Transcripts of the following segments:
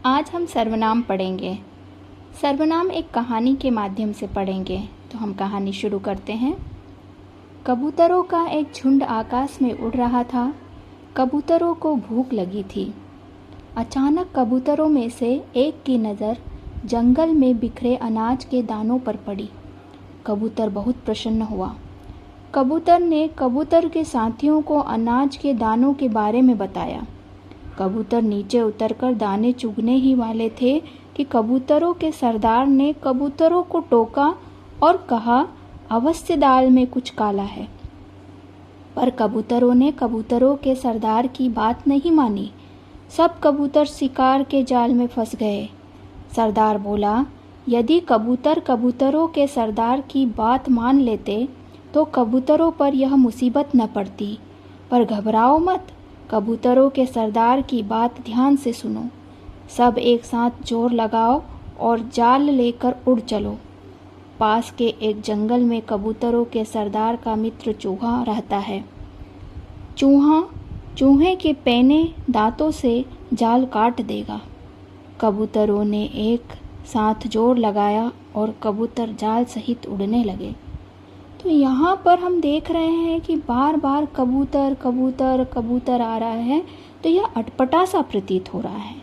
आज हम सर्वनाम पढ़ेंगे। सर्वनाम एक कहानी के माध्यम से पढ़ेंगे। तो हम कहानी शुरू करते हैं। कबूतरों का एक झुंड आकाश में उड़ रहा था। कबूतरों को भूख लगी थी। अचानक कबूतरों में से एक की नज़र जंगल में बिखरे अनाज के दानों पर पड़ी। कबूतर बहुत प्रसन्न हुआ। कबूतर ने कबूतर के साथियों को अनाज के दानों के बारे में बताया। कबूतर नीचे उतरकर दाने चुगने ही वाले थे कि कबूतरों के सरदार ने कबूतरों को टोका और कहा, अवश्य दाल में कुछ काला है। पर कबूतरों ने कबूतरों के सरदार की बात नहीं मानी। सब कबूतर शिकार के जाल में फंस गए। सरदार बोला, यदि कबूतर कबूतरों के सरदार की बात मान लेते तो कबूतरों पर यह मुसीबत न पड़ती। पर घबराओ मत, कबूतरों के सरदार की बात ध्यान से सुनो। सब एक साथ जोर लगाओ और जाल लेकर उड़ चलो। पास के एक जंगल में कबूतरों के सरदार का मित्र चूहा रहता है। चूहे के पैने दांतों से जाल काट देगा। कबूतरों ने एक साथ जोर लगाया और कबूतर जाल सहित उड़ने लगे। तो यहाँ पर हम देख रहे हैं कि बार बार कबूतर कबूतर कबूतर आ रहा है। तो यह अटपटा सा प्रतीत हो रहा है।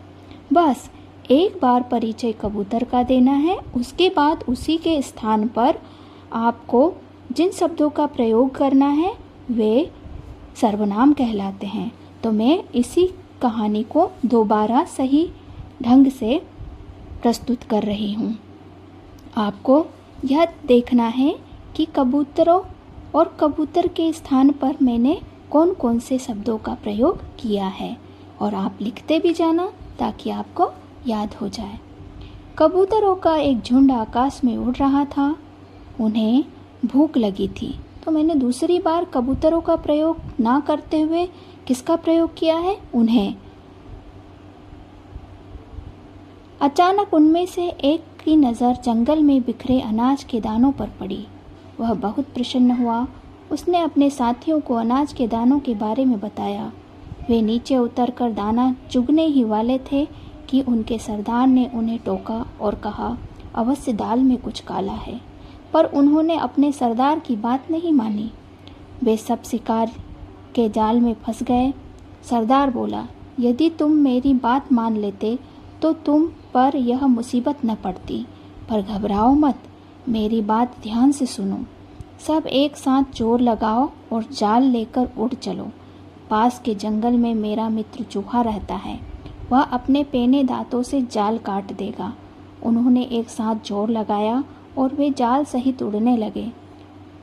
बस एक बार परिचय कबूतर का देना है, उसके बाद उसी के स्थान पर आपको जिन शब्दों का प्रयोग करना है वे सर्वनाम कहलाते हैं। तो मैं इसी कहानी को दोबारा सही ढंग से प्रस्तुत कर रही हूँ। आपको यह देखना है कि कबूतरों और कबूतर के स्थान पर मैंने कौन कौन से शब्दों का प्रयोग किया है, और आप लिखते भी जाना ताकि आपको याद हो जाए। कबूतरों का एक झुंड आकाश में उड़ रहा था। उन्हें भूख लगी थी। तो मैंने दूसरी बार कबूतरों का प्रयोग ना करते हुए किसका प्रयोग किया है? उन्हें। अचानक उनमें से एक की नज़र जंगल में बिखरे अनाज के दानों पर पड़ी। वह बहुत प्रसन्न हुआ। उसने अपने साथियों को अनाज के दानों के बारे में बताया। वे नीचे उतरकर दाना चुगने ही वाले थे कि उनके सरदार ने उन्हें टोका और कहा, अवश्य दाल में कुछ काला है। पर उन्होंने अपने सरदार की बात नहीं मानी। वे सब शिकार के जाल में फंस गए। सरदार बोला, यदि तुम मेरी बात मान लेते तो तुम पर यह मुसीबत न पड़ती। पर घबराओ मत, मेरी बात ध्यान से सुनो। सब एक साथ जोर लगाओ और जाल लेकर उड़ चलो। पास के जंगल में मेरा मित्र चूहा रहता है। वह अपने पैने दांतों से जाल काट देगा। उन्होंने एक साथ जोर लगाया और वे जाल सहित उड़ने लगे।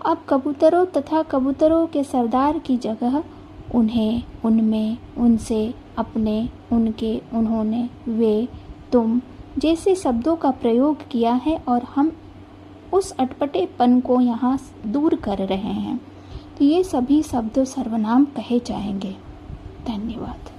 अब कबूतरों तथा कबूतरों के सरदार की जगह उन्हें, उनमें, उनसे, अपने, उनके, उन्होंने, वे, तुम जैसे शब्दों का प्रयोग किया है और हम उस अटपटेपन को यहाँ दूर कर रहे हैं। तो ये सभी शब्द सर्वनाम कहे जाएंगे। धन्यवाद।